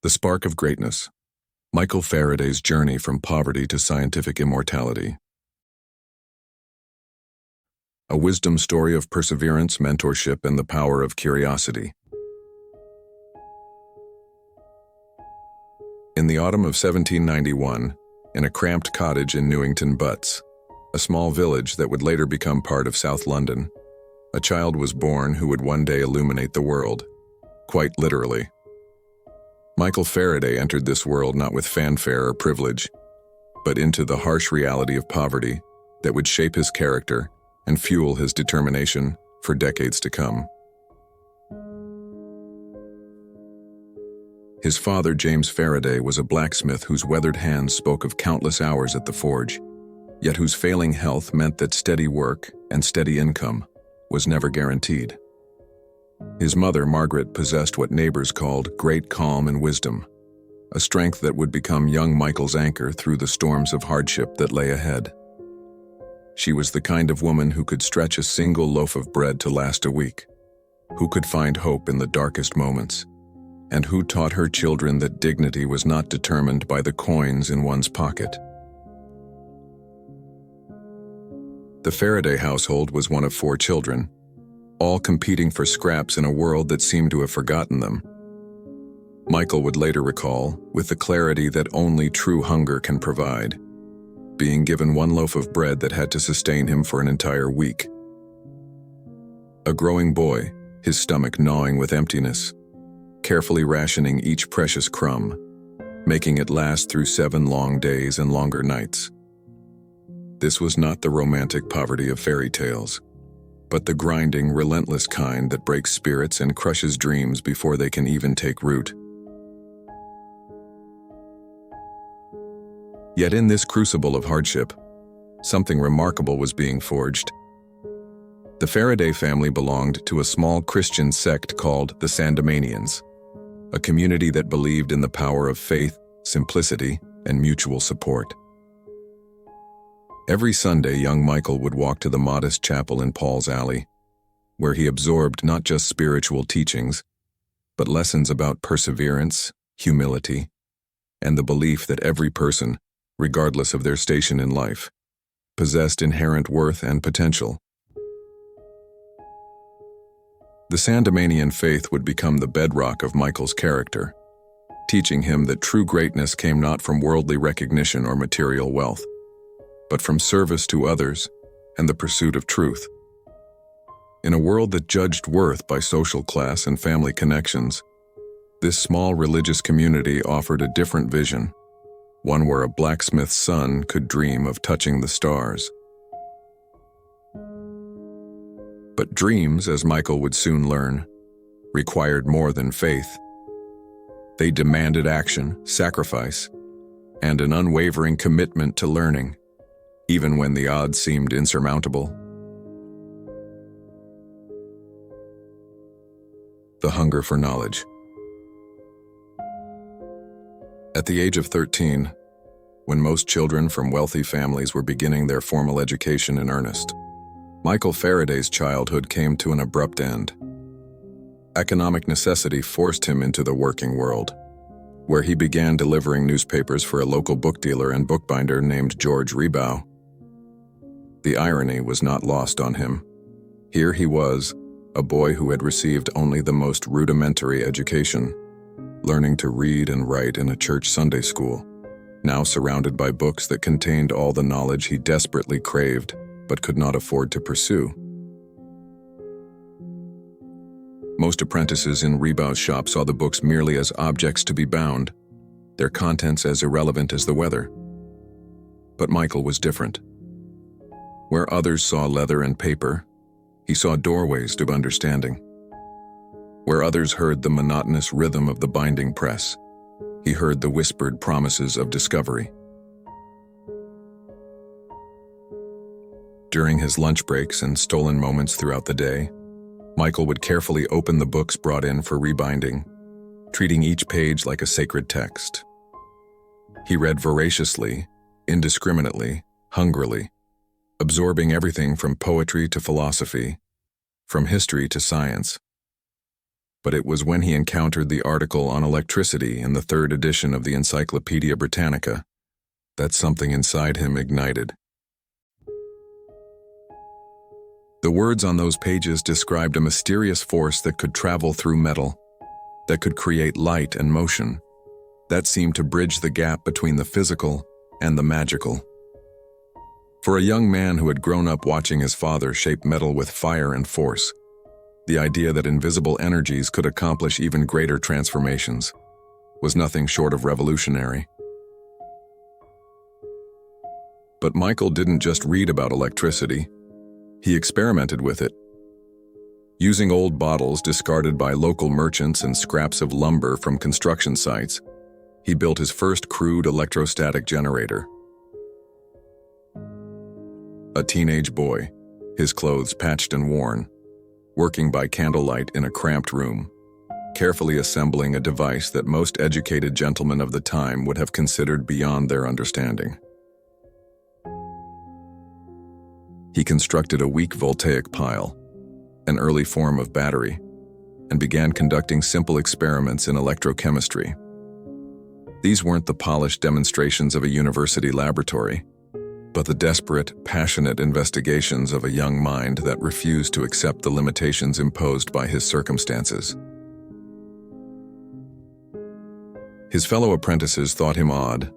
The Spark of Greatness. Michael Faraday's journey from poverty to scientific immortality. A wisdom story of perseverance, mentorship, and the power of curiosity. In the autumn of 1791, in a cramped cottage in Newington Butts, a small village that would later become part of South London, a child was born who would one day illuminate the world, quite literally. Michael Faraday entered this world not with fanfare or privilege, but into the harsh reality of poverty that would shape his character and fuel his determination for decades to come. His father, James Faraday, was a blacksmith whose weathered hands spoke of countless hours at the forge, yet whose failing health meant that steady work and steady income was never guaranteed. His mother, Margaret, possessed what neighbors called great calm and wisdom, a strength that would become young Michael's anchor through the storms of hardship that lay ahead. She was the kind of woman who could stretch a single loaf of bread to last a week, who could find hope in the darkest moments, and who taught her children that dignity was not determined by the coins in one's pocket. The Faraday household was one of 4 children, all competing for scraps in a world that seemed to have forgotten them. Michael would later recall, with the clarity that only true hunger can provide, being given one loaf of bread that had to sustain him for an entire week. A growing boy, his stomach gnawing with emptiness, carefully rationing each precious crumb, making it last through 7 long days and longer nights. This was not the romantic poverty of fairy tales, but the grinding, relentless kind that breaks spirits and crushes dreams before they can even take root. Yet in this crucible of hardship, something remarkable was being forged. The Faraday family belonged to a small Christian sect called the Sandemanians, a community that believed in the power of faith, simplicity, and mutual support. Every Sunday, young Michael would walk to the modest chapel in Paul's Alley, where he absorbed not just spiritual teachings, but lessons about perseverance, humility, and the belief that every person, regardless of their station in life, possessed inherent worth and potential. The Sandemanian faith would become the bedrock of Michael's character, teaching him that true greatness came not from worldly recognition or material wealth, but from service to others and the pursuit of truth. In a world that judged worth by social class and family connections, this small religious community offered a different vision, one where a blacksmith's son could dream of touching the stars. But dreams, as Michael would soon learn, required more than faith. They demanded action, sacrifice, and an unwavering commitment to learning, even when the odds seemed insurmountable. The hunger for knowledge. At the age of 13, when most children from wealthy families were beginning their formal education in earnest, Michael Faraday's childhood came to an abrupt end. Economic necessity forced him into the working world, where he began delivering newspapers for a local book dealer and bookbinder named George Rebow. The irony was not lost on him. Here he was, a boy who had received only the most rudimentary education, learning to read and write in a church Sunday school, now surrounded by books that contained all the knowledge he desperately craved but could not afford to pursue. Most apprentices in Rebow's shop saw the books merely as objects to be bound, their contents as irrelevant as the weather. But Michael was different. Where others saw leather and paper, he saw doorways to understanding. Where others heard the monotonous rhythm of the binding press, he heard the whispered promises of discovery. During his lunch breaks and stolen moments throughout the day, Michael would carefully open the books brought in for rebinding, treating each page like a sacred text. He read voraciously, indiscriminately, hungrily, absorbing everything from poetry to philosophy, from history to science. But it was when he encountered the article on electricity in the third edition of the Encyclopedia Britannica that something inside him ignited. The words on those pages described a mysterious force that could travel through metal, that could create light and motion, that seemed to bridge the gap between the physical and the magical. For a young man who had grown up watching his father shape metal with fire and force, the idea that invisible energies could accomplish even greater transformations was nothing short of revolutionary. But Michael didn't just read about electricity. He experimented with it. Using old bottles discarded by local merchants and scraps of lumber from construction sites, he built his first crude electrostatic generator. A teenage boy, his clothes patched and worn, working by candlelight in a cramped room, carefully assembling a device that most educated gentlemen of the time would have considered beyond their understanding. He constructed a weak voltaic pile, an early form of battery, and began conducting simple experiments in electrochemistry. These weren't the polished demonstrations of a university laboratory, but the desperate, passionate investigations of a young mind that refused to accept the limitations imposed by his circumstances. His fellow apprentices thought him odd,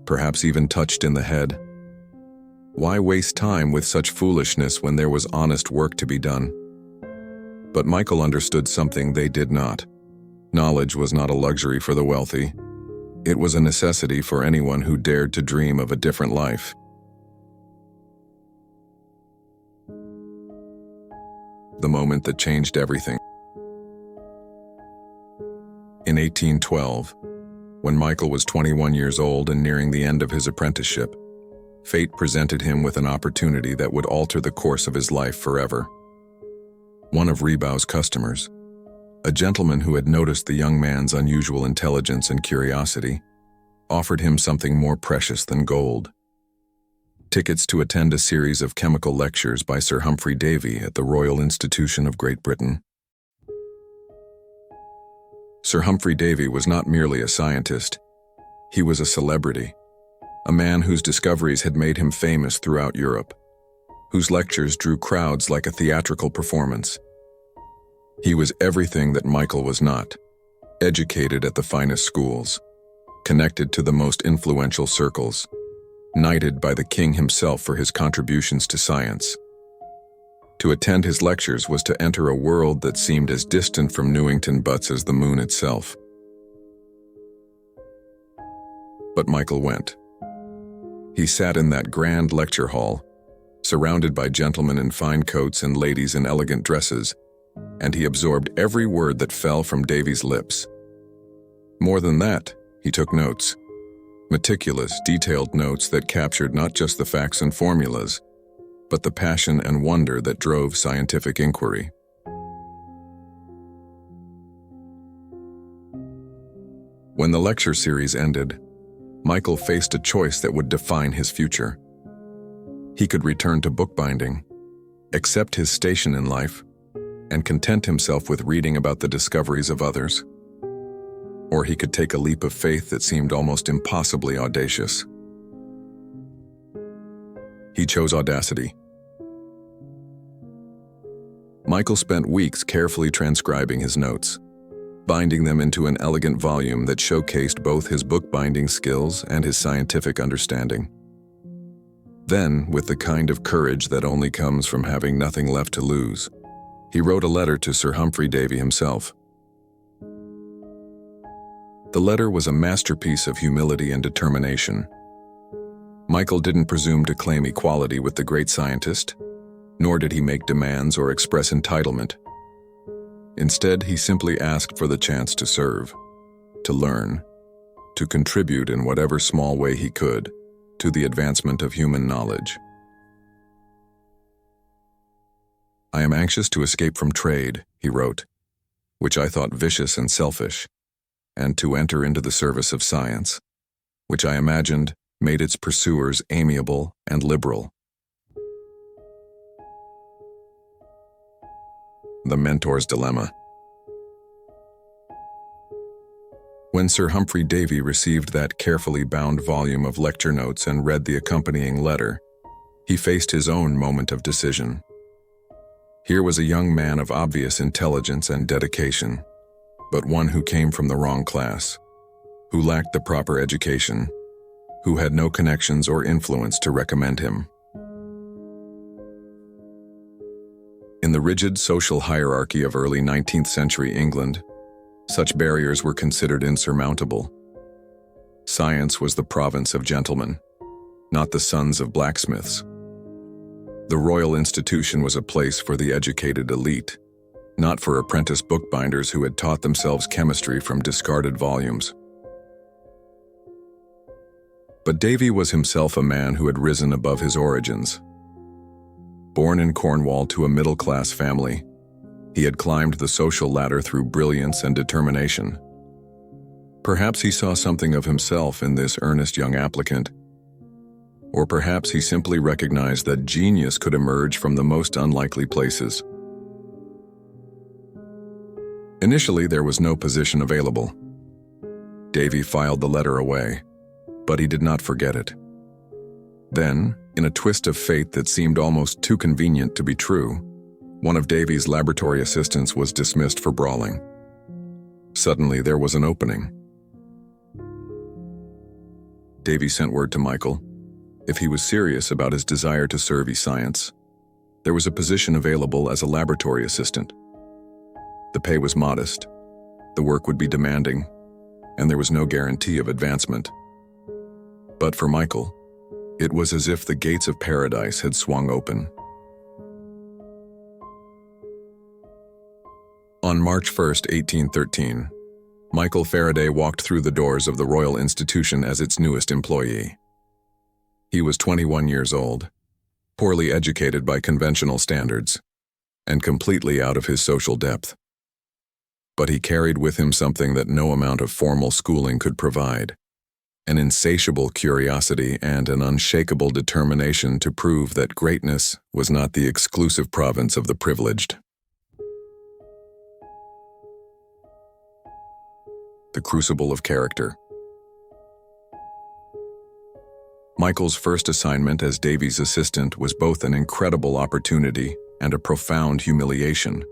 perhaps even touched in the head. Why waste time with such foolishness when there was honest work to be done? But Michael understood something they did not. Knowledge was not a luxury for the wealthy. It was a necessity for anyone who dared to dream of a different life. The moment that changed everything. In 1812, when Michael was 21 years old and nearing the end of his apprenticeship, fate presented him with an opportunity that would alter the course of his life forever. One of Reebau's customers, a gentleman who had noticed the young man's unusual intelligence and curiosity, offered him something more precious than gold: tickets to attend a series of chemical lectures by Sir Humphry Davy at the Royal Institution of Great Britain. Sir Humphry Davy was not merely a scientist. He was a celebrity, a man whose discoveries had made him famous throughout Europe, whose lectures drew crowds like a theatrical performance. He was everything that Michael was not: educated at the finest schools, connected to the most influential circles, knighted by the king himself for his contributions to science. To attend his lectures was to enter a world that seemed as distant from Newington Butts as the moon itself. But Michael went. He sat in that grand lecture hall, surrounded by gentlemen in fine coats and ladies in elegant dresses, and he absorbed every word that fell from Davy's lips. More than that, he took notes. Meticulous, detailed notes that captured not just the facts and formulas, but the passion and wonder that drove scientific inquiry. When the lecture series ended, Michael faced a choice that would define his future. He could return to bookbinding, accept his station in life, and content himself with reading about the discoveries of others. Or he could take a leap of faith that seemed almost impossibly audacious. He chose audacity. Michael spent weeks carefully transcribing his notes, binding them into an elegant volume that showcased both his bookbinding skills and his scientific understanding. Then, with the kind of courage that only comes from having nothing left to lose, he wrote a letter to Sir Humphry Davy himself. The letter was a masterpiece of humility and determination. Michael didn't presume to claim equality with the great scientist, nor did he make demands or express entitlement. Instead, he simply asked for the chance to serve, to learn, to contribute in whatever small way he could to the advancement of human knowledge. "I am anxious to escape from trade," he wrote, "which I thought vicious and selfish, and to enter into the service of science, which I imagined made its pursuers amiable and liberal." The mentor's dilemma. When Sir Humphrey Davy received that carefully bound volume of lecture notes and read the accompanying letter, he faced his own moment of decision. Here was a young man of obvious intelligence and dedication, but one who came from the wrong class, who lacked the proper education, who had no connections or influence to recommend him. In the rigid social hierarchy of early 19th century England, such barriers were considered insurmountable. Science was the province of gentlemen, not the sons of blacksmiths. The Royal Institution was a place for the educated elite, not for apprentice bookbinders who had taught themselves chemistry from discarded volumes. But Davy was himself a man who had risen above his origins. Born in Cornwall to a middle-class family, he had climbed the social ladder through brilliance and determination. Perhaps he saw something of himself in this earnest young applicant, or perhaps he simply recognized that genius could emerge from the most unlikely places. Initially, there was no position available. Davy filed the letter away, but he did not forget it. Then, in a twist of fate that seemed almost too convenient to be true, one of Davy's laboratory assistants was dismissed for brawling. Suddenly, there was an opening. Davy sent word to Michael. If he was serious about his desire to serve science, there was a position available as a laboratory assistant. The pay was modest, the work would be demanding, and there was no guarantee of advancement. But for Michael, it was as if the gates of paradise had swung open. On March 1, 1813, Michael Faraday walked through the doors of the Royal Institution as its newest employee. He was 21 years old, poorly educated by conventional standards, and completely out of his social depth. But he carried with him something that no amount of formal schooling could provide: an insatiable curiosity and an unshakable determination to prove that greatness was not the exclusive province of the privileged. The crucible of character. Michael's first assignment as Davy's assistant was both an incredible opportunity and a profound humiliation.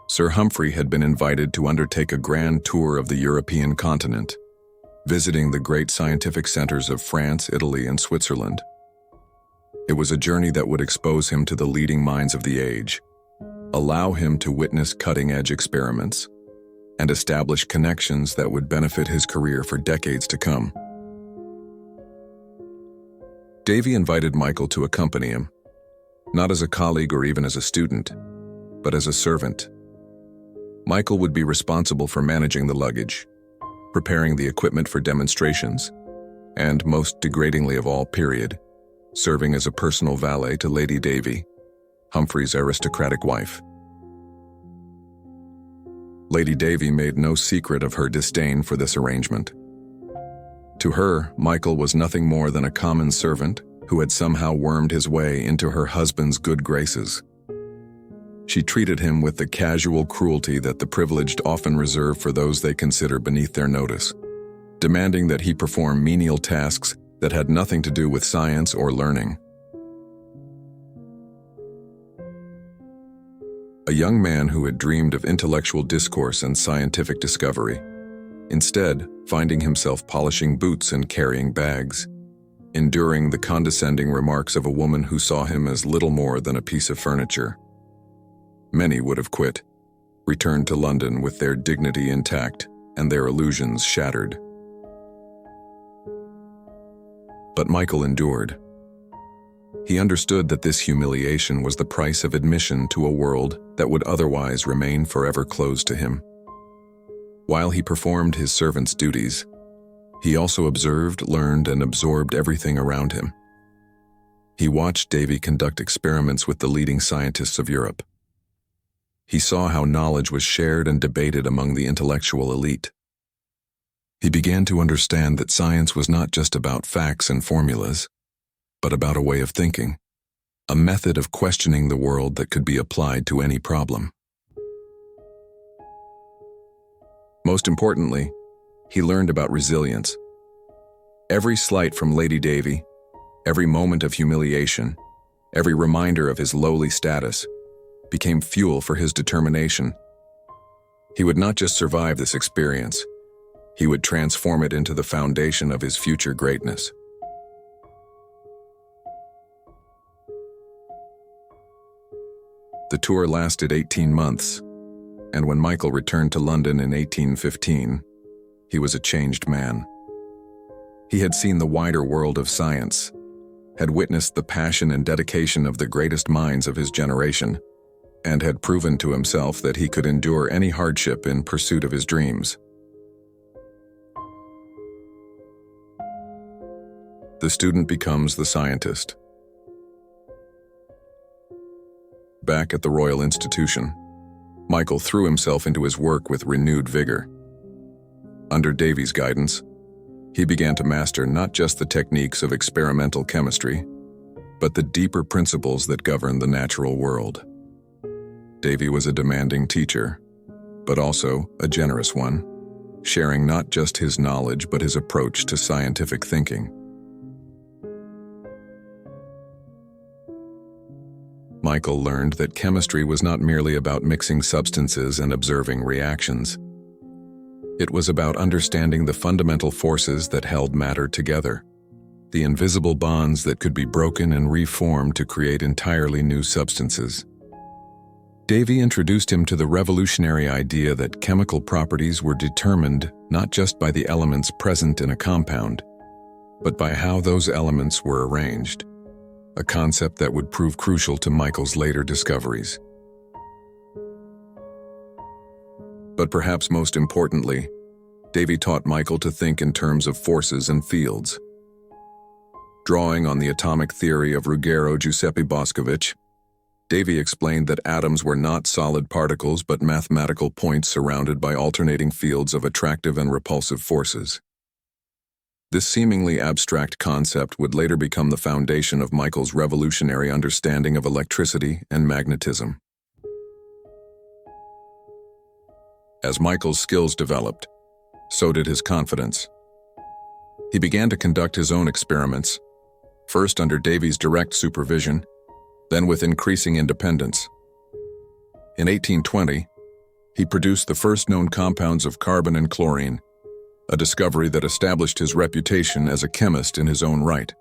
Sir Humphrey had been invited to undertake a grand tour of the European continent, visiting the great scientific centers of France, Italy, and Switzerland. It was a journey that would expose him to the leading minds of the age, allow him to witness cutting-edge experiments, and establish connections that would benefit his career for decades to come. Davy invited Michael to accompany him, not as a colleague or even as a student, but as a servant. Michael would be responsible for managing the luggage, preparing the equipment for demonstrations, and, most degradingly of all, serving as a personal valet to Lady Davy, Humphrey's aristocratic wife. Lady Davy made no secret of her disdain for this arrangement. To her, Michael was nothing more than a common servant who had somehow wormed his way into her husband's good graces. She treated him with the casual cruelty that the privileged often reserve for those they consider beneath their notice, demanding that he perform menial tasks that had nothing to do with science or learning. A young man who had dreamed of intellectual discourse and scientific discovery, instead finding himself polishing boots and carrying bags, enduring the condescending remarks of a woman who saw him as little more than a piece of furniture. Many would have quit, returned to London with their dignity intact and their illusions shattered. But Michael endured. He understood that this humiliation was the price of admission to a world that would otherwise remain forever closed to him. While he performed his servant's duties, he also observed, learned, and absorbed everything around him. He watched Davy conduct experiments with the leading scientists of Europe. He saw how knowledge was shared and debated among the intellectual elite. He began to understand that science was not just about facts and formulas, but about a way of thinking, a method of questioning the world that could be applied to any problem. Most importantly, he learned about resilience. Every slight from Lady Davy, every moment of humiliation, every reminder of his lowly status, became fuel for his determination. He would not just survive this experience, he would transform it into the foundation of his future greatness. The tour lasted 18 months, and when Michael returned to London in 1815, he was a changed man. He had seen the wider world of science, had witnessed the passion and dedication of the greatest minds of his generation, and had proven to himself that he could endure any hardship in pursuit of his dreams. The student becomes the scientist. Back at the Royal Institution, Michael threw himself into his work with renewed vigor. Under Davy's guidance, he began to master not just the techniques of experimental chemistry, but the deeper principles that govern the natural world. Davy was a demanding teacher, but also a generous one, sharing not just his knowledge but his approach to scientific thinking. Michael learned that chemistry was not merely about mixing substances and observing reactions. It was about understanding the fundamental forces that held matter together, the invisible bonds that could be broken and reformed to create entirely new substances. Davy introduced him to the revolutionary idea that chemical properties were determined not just by the elements present in a compound, but by how those elements were arranged, a concept that would prove crucial to Michael's later discoveries. But perhaps most importantly, Davy taught Michael to think in terms of forces and fields. Drawing on the atomic theory of Ruggero Giuseppe Boscovich, Davy explained that atoms were not solid particles but mathematical points surrounded by alternating fields of attractive and repulsive forces. This seemingly abstract concept would later become the foundation of Michael's revolutionary understanding of electricity and magnetism. As Michael's skills developed, so did his confidence. He began to conduct his own experiments, first under Davy's direct supervision, then with increasing independence. In 1820, he produced the first known compounds of carbon and chlorine, a discovery that established his reputation as a chemist in his own right.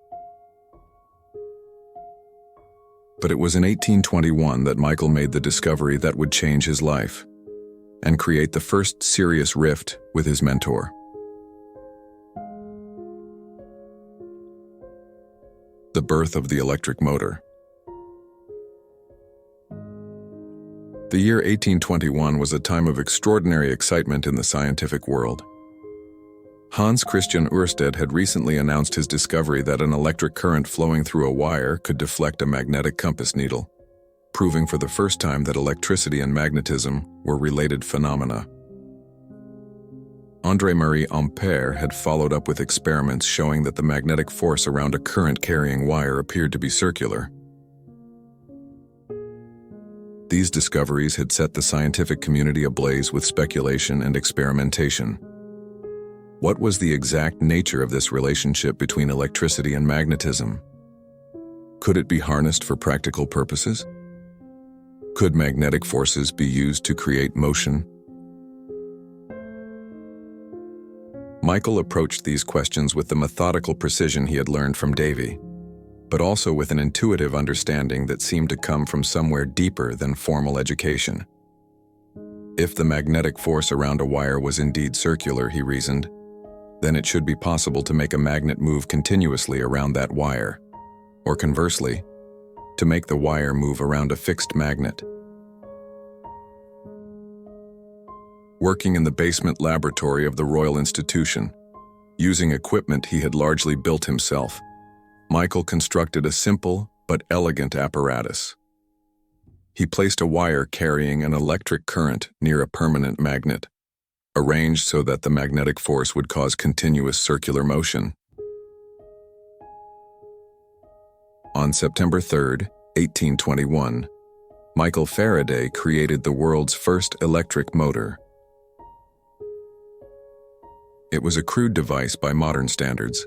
But it was in 1821 that Michael made the discovery that would change his life and create the first serious rift with his mentor. The birth of the electric motor. The year 1821 was a time of extraordinary excitement in the scientific world. Hans Christian Ørsted had recently announced his discovery that an electric current flowing through a wire could deflect a magnetic compass needle, proving for the first time that electricity and magnetism were related phenomena. André-Marie Ampère had followed up with experiments showing that the magnetic force around a current-carrying wire appeared to be circular. These discoveries had set the scientific community ablaze with speculation and experimentation. What was the exact nature of this relationship between electricity and magnetism? Could it be harnessed for practical purposes? Could magnetic forces be used to create motion? Michael approached these questions with the methodical precision he had learned from Davy, but also with an intuitive understanding that seemed to come from somewhere deeper than formal education. If the magnetic force around a wire was indeed circular, he reasoned, then it should be possible to make a magnet move continuously around that wire, or conversely, to make the wire move around a fixed magnet. Working in the basement laboratory of the Royal Institution, using equipment he had largely built himself, Michael constructed a simple but elegant apparatus. He placed a wire carrying an electric current near a permanent magnet, arranged so that the magnetic force would cause continuous circular motion. On September 3, 1821, Michael Faraday created the world's first electric motor. It was a crude device by modern standards,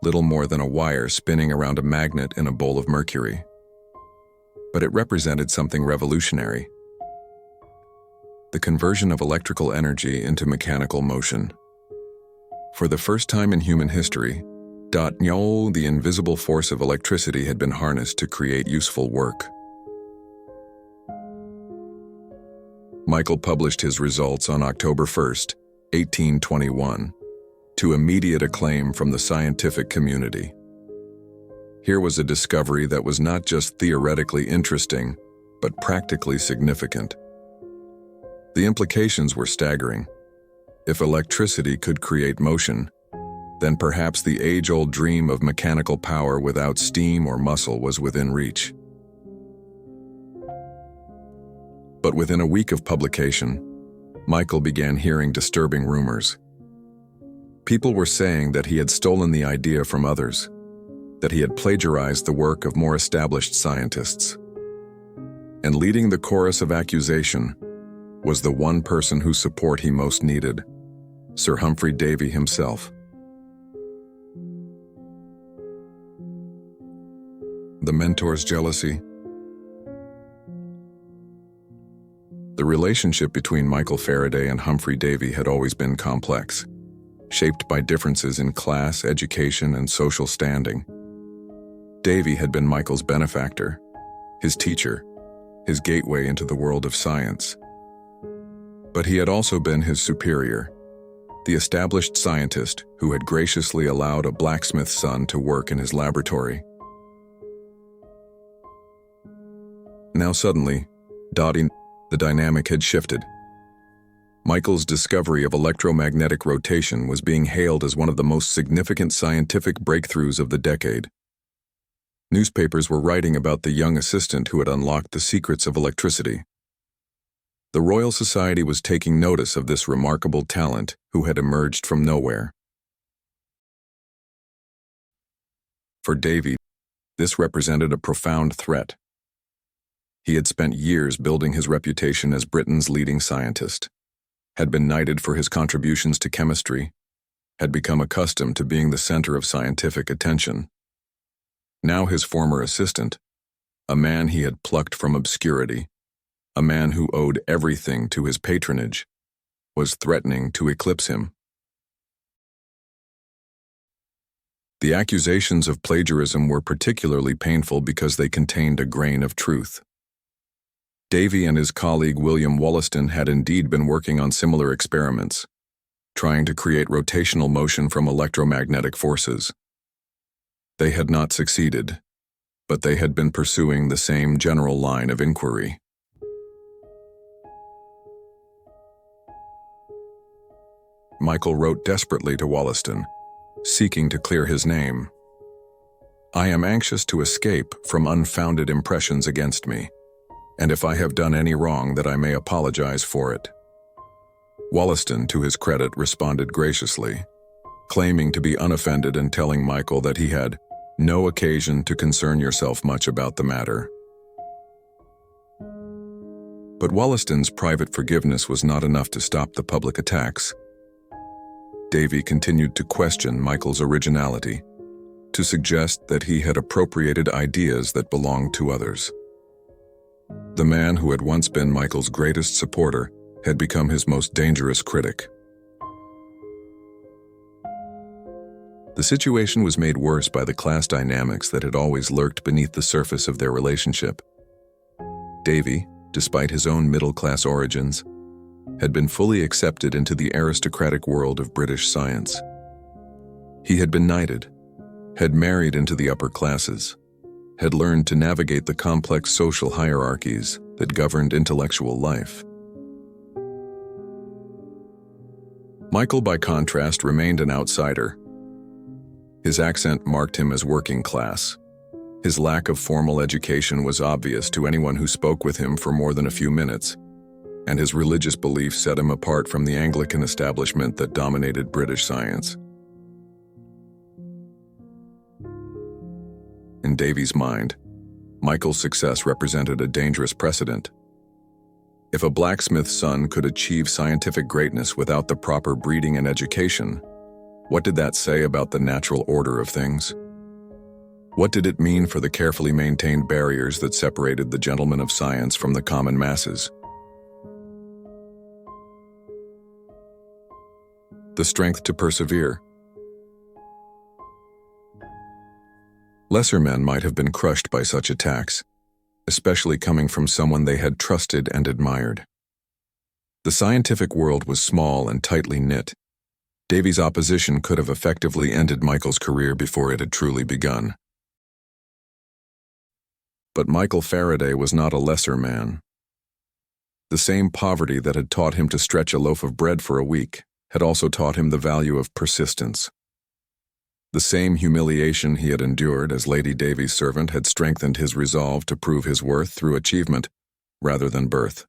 little more than a wire spinning around a magnet in a bowl of mercury. But it represented something revolutionary: the conversion of electrical energy into mechanical motion. For the first time in human history, the invisible force of electricity had been harnessed to create useful work. Michael published his results on October 1st, 1821, to immediate acclaim from the scientific community. Here was a discovery that was not just theoretically interesting, but practically significant. The implications were staggering. If electricity could create motion, then perhaps the age-old dream of mechanical power without steam or muscle was within reach. But within a week of publication, Michael began hearing disturbing rumors. People were saying that he had stolen the idea from others, that he had plagiarized the work of more established scientists. And leading the chorus of accusation was the one person whose support he most needed, Sir Humphrey Davy himself. The mentor's jealousy. The relationship between Michael Faraday and Humphrey Davy had always been complex, shaped by differences in class, education, and social standing. Davy had been Michael's benefactor, his teacher, his gateway into the world of science. But he had also been his superior, the established scientist who had graciously allowed a blacksmith's son to work in his laboratory. Now suddenly, the dynamic had shifted. Michael's discovery of electromagnetic rotation was being hailed as one of the most significant scientific breakthroughs of the decade. Newspapers were writing about the young assistant who had unlocked the secrets of electricity. The Royal Society was taking notice of this remarkable talent who had emerged from nowhere. For Davy, this represented a profound threat. He had spent years building his reputation as Britain's leading scientist, had been knighted for his contributions to chemistry, had become accustomed to being the center of scientific attention. Now his former assistant, a man he had plucked from obscurity, a man who owed everything to his patronage, was threatening to eclipse him. The accusations of plagiarism were particularly painful because they contained a grain of truth. Davy and his colleague William Wollaston had indeed been working on similar experiments, trying to create rotational motion from electromagnetic forces. They had not succeeded, but they had been pursuing the same general line of inquiry. Michael wrote desperately to Wollaston, seeking to clear his name. "I am anxious to escape from unfounded impressions against me, and if I have done any wrong, that I may apologize for it." Wollaston, to his credit, responded graciously, claiming to be unoffended and telling Michael that he had no occasion to concern yourself much about the matter. But Wollaston's private forgiveness was not enough to stop the public attacks. Davy continued to question Michael's originality, to suggest that he had appropriated ideas that belonged to others. The man who had once been Michael's greatest supporter had become his most dangerous critic. The situation was made worse by the class dynamics that had always lurked beneath the surface of their relationship. Davy, despite his own middle-class origins, had been fully accepted into the aristocratic world of British science. He had been knighted, had married into the upper classes, had learned to navigate the complex social hierarchies that governed intellectual life. Michael, by contrast, remained an outsider. His accent marked him as working class. His lack of formal education was obvious to anyone who spoke with him for more than a few minutes, and his religious beliefs set him apart from the Anglican establishment that dominated British science. In Davy's mind, Michael's success represented a dangerous precedent. If a blacksmith's son could achieve scientific greatness without the proper breeding and education, what did that say about the natural order of things? What did it mean for the carefully maintained barriers that separated the gentlemen of science from the common masses? The strength to persevere. Lesser men might have been crushed by such attacks, especially coming from someone they had trusted and admired. The scientific world was small and tightly knit. Davy's opposition could have effectively ended Michael's career before it had truly begun. But Michael Faraday was not a lesser man. The same poverty that had taught him to stretch a loaf of bread for a week had also taught him the value of persistence. The same humiliation he had endured as Lady Davy's servant had strengthened his resolve to prove his worth through achievement rather than birth.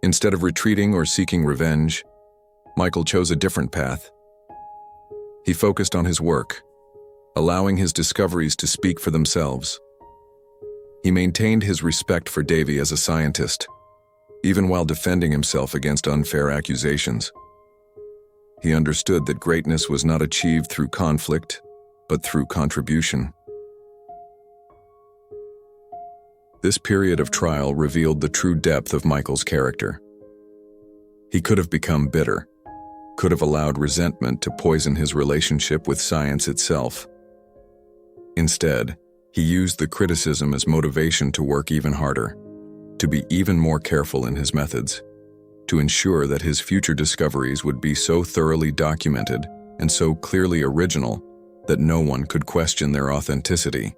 Instead of retreating or seeking revenge, Michael chose a different path. He focused on his work, allowing his discoveries to speak for themselves. He maintained his respect for Davy as a scientist, even while defending himself against unfair accusations. He understood that greatness was not achieved through conflict, but through contribution. This period of trial revealed the true depth of Michael's character. He could have become bitter, could have allowed resentment to poison his relationship with science itself. Instead, he used the criticism as motivation to work even harder, to be even more careful in his methods, to ensure that his future discoveries would be so thoroughly documented and so clearly original that no one could question their authenticity.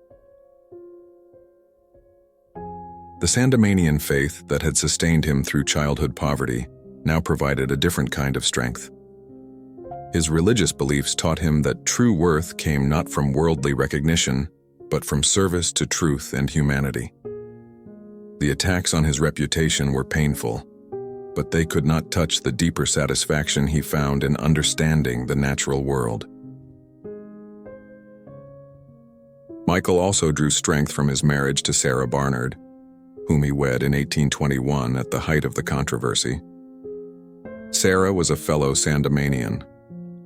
The Sandemanian faith that had sustained him through childhood poverty now provided a different kind of strength. His religious beliefs taught him that true worth came not from worldly recognition, but from service to truth and humanity. The attacks on his reputation were painful, but they could not touch the deeper satisfaction he found in understanding the natural world. Michael also drew strength from his marriage to Sarah Barnard, whom he wed in 1821 at the height of the controversy. Sarah was a fellow Sandemanian,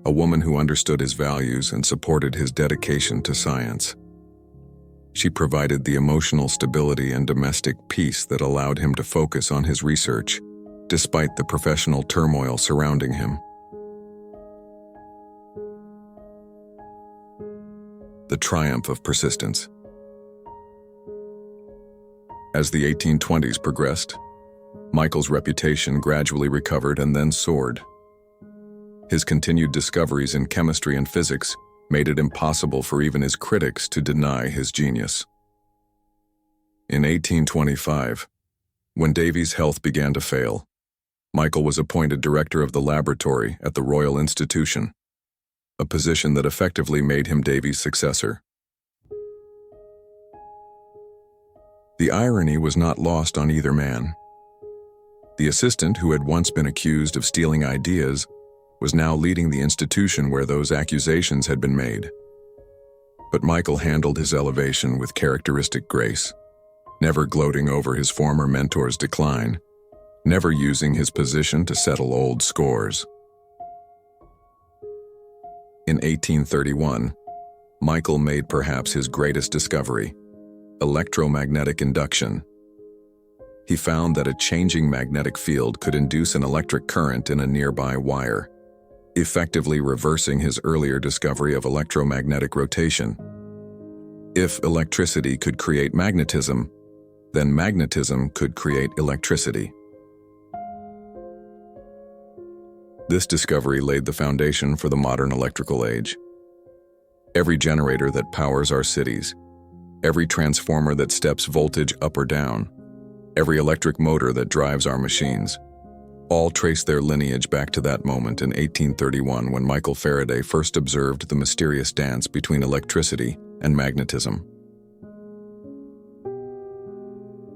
a woman who understood his values and supported his dedication to science. She provided the emotional stability and domestic peace that allowed him to focus on his research, despite the professional turmoil surrounding him. The triumph of persistence. As the 1820s progressed, Michael's reputation gradually recovered and then soared. His continued discoveries in chemistry and physics made it impossible for even his critics to deny his genius. In 1825, when Davy's health began to fail, Michael was appointed director of the laboratory at the Royal Institution, a position that effectively made him Davy's successor. The irony was not lost on either man. The assistant, who had once been accused of stealing ideas, was now leading the institution where those accusations had been made. But Michael handled his elevation with characteristic grace, never gloating over his former mentor's decline, never using his position to settle old scores. In 1831, Michael made perhaps his greatest discovery: electromagnetic induction. He found that a changing magnetic field could induce an electric current in a nearby wire, effectively reversing his earlier discovery of electromagnetic rotation. If electricity could create magnetism, then magnetism could create electricity. This discovery laid the foundation for the modern electrical age. Every generator that powers our cities, every transformer that steps voltage up or down, every electric motor that drives our machines, all trace their lineage back to that moment in 1831 when Michael Faraday first observed the mysterious dance between electricity and magnetism.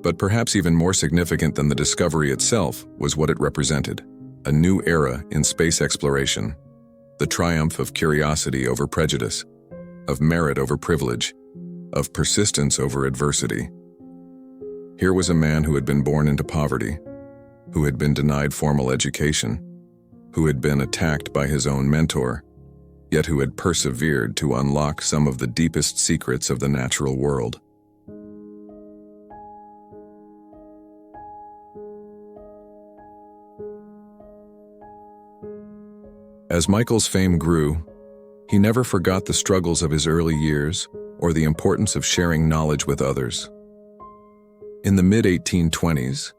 But perhaps even more significant than the discovery itself was what it represented: a new era in space exploration, the triumph of curiosity over prejudice, of merit over privilege, of persistence over adversity. Here was a man who had been born into poverty, who had been denied formal education, who had been attacked by his own mentor, yet who had persevered to unlock some of the deepest secrets of the natural world. As Michael's fame grew, he never forgot the struggles of his early years or the importance of sharing knowledge with others. In the mid-1820s,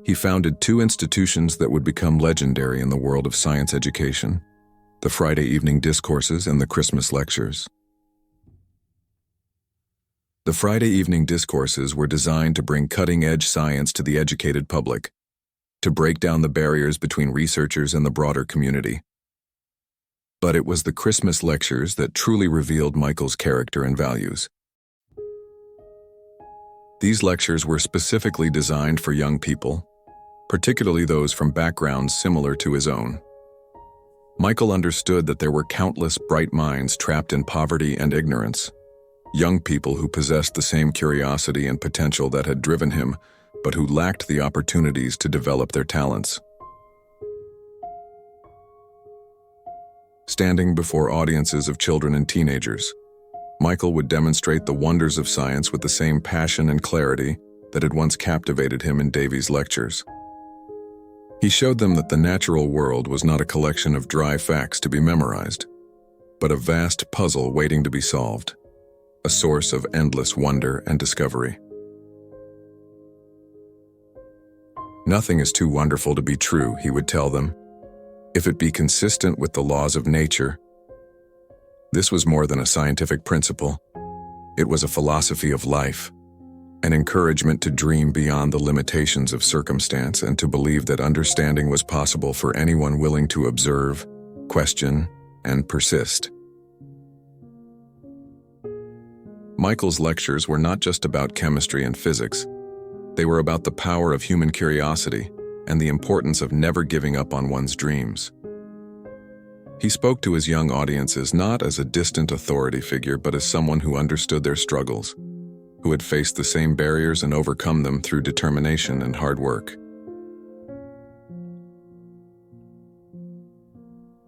he founded two institutions that would become legendary in the world of science education: the Friday evening discourses and the Christmas lectures. The Friday evening discourses were designed to bring cutting-edge science to the educated public, to break down the barriers between researchers and the broader community. But it was the Christmas lectures that truly revealed Michael's character and values. These lectures were specifically designed for young people, particularly those from backgrounds similar to his own. Michael understood that there were countless bright minds trapped in poverty and ignorance, young people who possessed the same curiosity and potential that had driven him, but who lacked the opportunities to develop their talents. Standing before audiences of children and teenagers, Michael would demonstrate the wonders of science with the same passion and clarity that had once captivated him in Davy's lectures. He showed them that the natural world was not a collection of dry facts to be memorized, but a vast puzzle waiting to be solved, a source of endless wonder and discovery. Nothing is too wonderful to be true, he would tell them, if it be consistent with the laws of nature. This was more than a scientific principle. It was a philosophy of life, an encouragement to dream beyond the limitations of circumstance and to believe that understanding was possible for anyone willing to observe, question, and persist. Michael's lectures were not just about chemistry and physics. They were about the power of human curiosity and the importance of never giving up on one's dreams. He spoke to his young audiences not as a distant authority figure, but as someone who understood their struggles, who had faced the same barriers and overcome them through determination and hard work.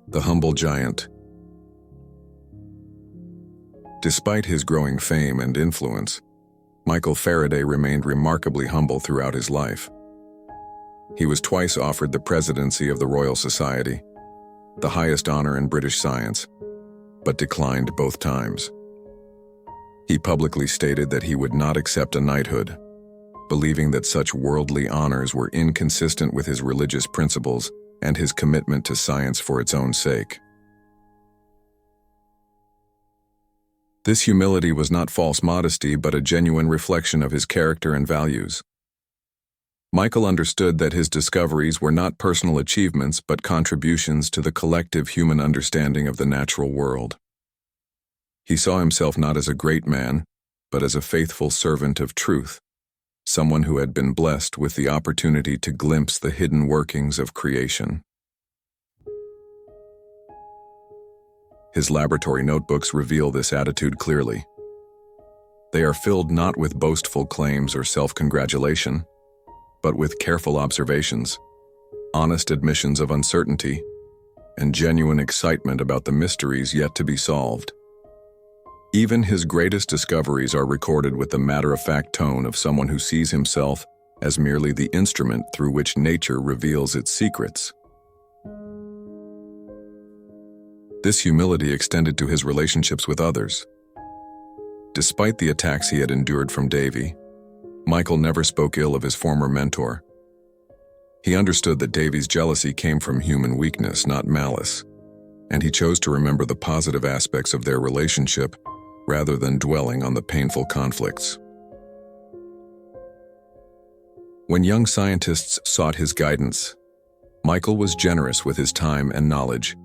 The humble giant. Despite his growing fame and influence, Michael Faraday remained remarkably humble throughout his life. He was twice offered the presidency of the Royal Society, the highest honor in British science, but declined both times. He publicly stated that he would not accept a knighthood, believing that such worldly honors were inconsistent with his religious principles and his commitment to science for its own sake. This humility was not false modesty, but a genuine reflection of his character and values. Michael understood that his discoveries were not personal achievements but contributions to the collective human understanding of the natural world. He saw himself not as a great man, but as a faithful servant of truth, someone who had been blessed with the opportunity to glimpse the hidden workings of creation. His laboratory notebooks reveal this attitude clearly. They are filled not with boastful claims or self-congratulation, but with careful observations, honest admissions of uncertainty, and genuine excitement about the mysteries yet to be solved. Even his greatest discoveries are recorded with the matter-of-fact tone of someone who sees himself as merely the instrument through which nature reveals its secrets. This humility extended to his relationships with others. Despite the attacks he had endured from Davy, Michael never spoke ill of his former mentor. He understood that Davy's jealousy came from human weakness, not malice, and he chose to remember the positive aspects of their relationship rather than dwelling on the painful conflicts. When young scientists sought his guidance, Michael was generous with his time and knowledge,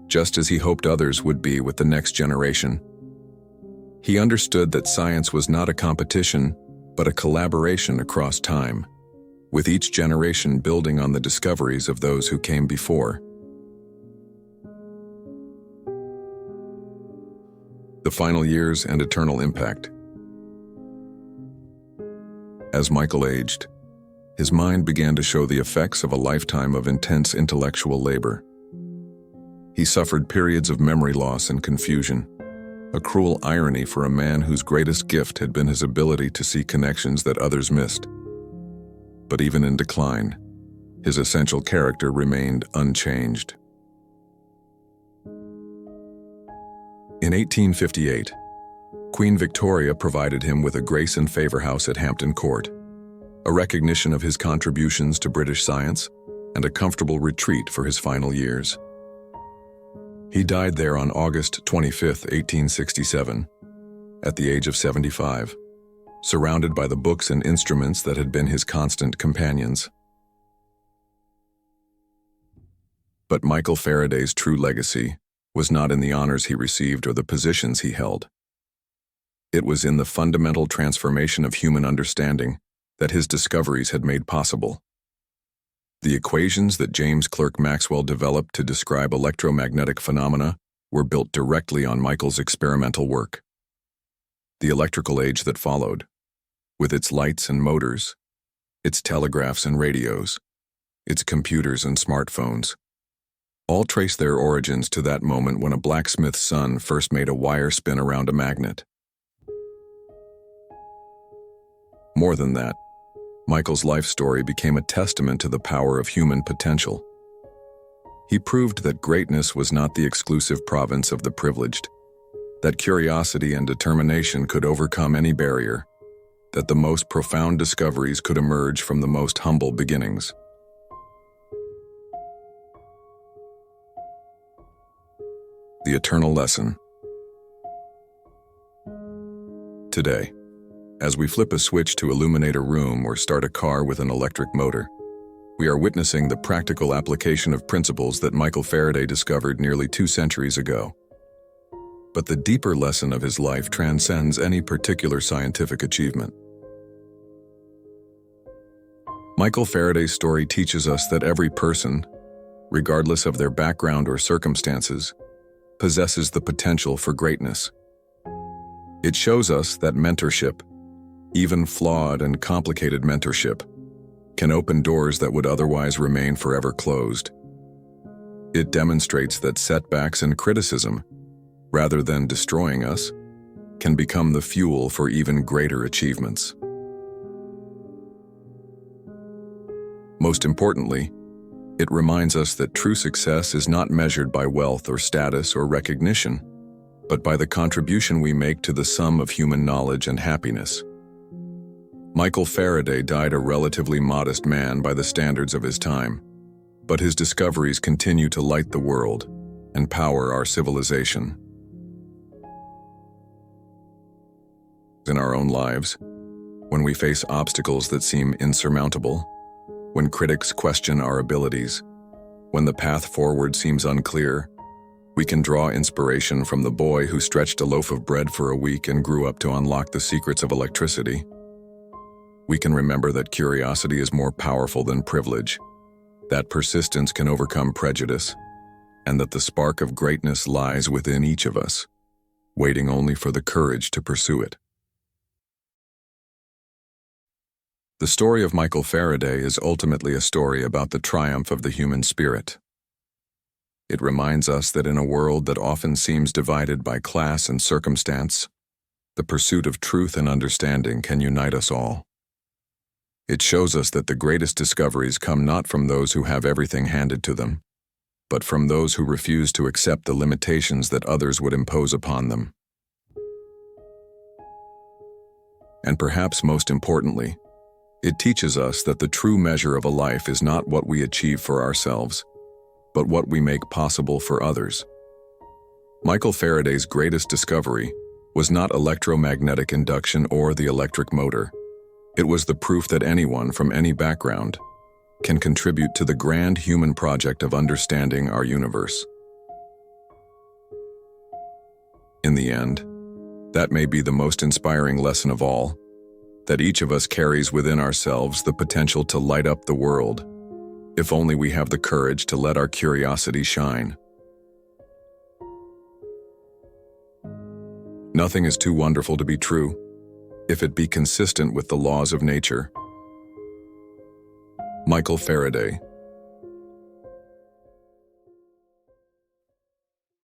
just as he hoped others would be with the next generation. He understood that science was not a competition, but a collaboration across time, with each generation building on the discoveries of those who came before. The final years and eternal impact. As Michael aged, his mind began to show the effects of a lifetime of intense intellectual labor. He suffered periods of memory loss and confusion, a cruel irony for a man whose greatest gift had been his ability to see connections that others missed. But even in decline, his essential character remained unchanged. In 1858, Queen Victoria provided him with a Grace and Favour house at Hampton Court, a recognition of his contributions to British science and a comfortable retreat for his final years. He died there on August 25, 1867, at the age of 75, surrounded by the books and instruments that had been his constant companions. But Michael Faraday's true legacy was not in the honors he received or the positions he held. It was in the fundamental transformation of human understanding that his discoveries had made possible. The equations that James Clerk Maxwell developed to describe electromagnetic phenomena were built directly on Michael's experimental work. The electrical age that followed, with its lights and motors, its telegraphs and radios, its computers and smartphones, all trace their origins to that moment when a blacksmith's son first made a wire spin around a magnet. More than that, Michael's life story became a testament to the power of human potential. He proved that greatness was not the exclusive province of the privileged, that curiosity and determination could overcome any barrier, that the most profound discoveries could emerge from the most humble beginnings. The eternal lesson. Today, as we flip a switch to illuminate a room or start a car with an electric motor, we are witnessing the practical application of principles that Michael Faraday discovered nearly 2 centuries ago. But the deeper lesson of his life transcends any particular scientific achievement. Michael Faraday's story teaches us that every person, regardless of their background or circumstances, possesses the potential for greatness. It shows us that mentorship, even flawed and complicated mentorship, can open doors that would otherwise remain forever closed. It demonstrates that setbacks and criticism, rather than destroying us, can become the fuel for even greater achievements. Most importantly, it reminds us that true success is not measured by wealth or status or recognition, but by the contribution we make to the sum of human knowledge and happiness. Michael Faraday died a relatively modest man by the standards of his time, but his discoveries continue to light the world and power our civilization. In our own lives, when we face obstacles that seem insurmountable, when critics question our abilities, when the path forward seems unclear, we can draw inspiration from the boy who stretched a loaf of bread for a week and grew up to unlock the secrets of electricity. We can remember that curiosity is more powerful than privilege, that persistence can overcome prejudice, and that the spark of greatness lies within each of us, waiting only for the courage to pursue it. The story of Michael Faraday is ultimately a story about the triumph of the human spirit. It reminds us that in a world that often seems divided by class and circumstance, the pursuit of truth and understanding can unite us all. It shows us that the greatest discoveries come not from those who have everything handed to them, but from those who refuse to accept the limitations that others would impose upon them. And perhaps most importantly, it teaches us that the true measure of a life is not what we achieve for ourselves, but what we make possible for others. Michael Faraday's greatest discovery was not electromagnetic induction or the electric motor. It was the proof that anyone from any background can contribute to the grand human project of understanding our universe. In the end, that may be the most inspiring lesson of all, that each of us carries within ourselves the potential to light up the world, if only we have the courage to let our curiosity shine. Nothing is too wonderful to be true, if it be consistent with the laws of nature. Michael Faraday,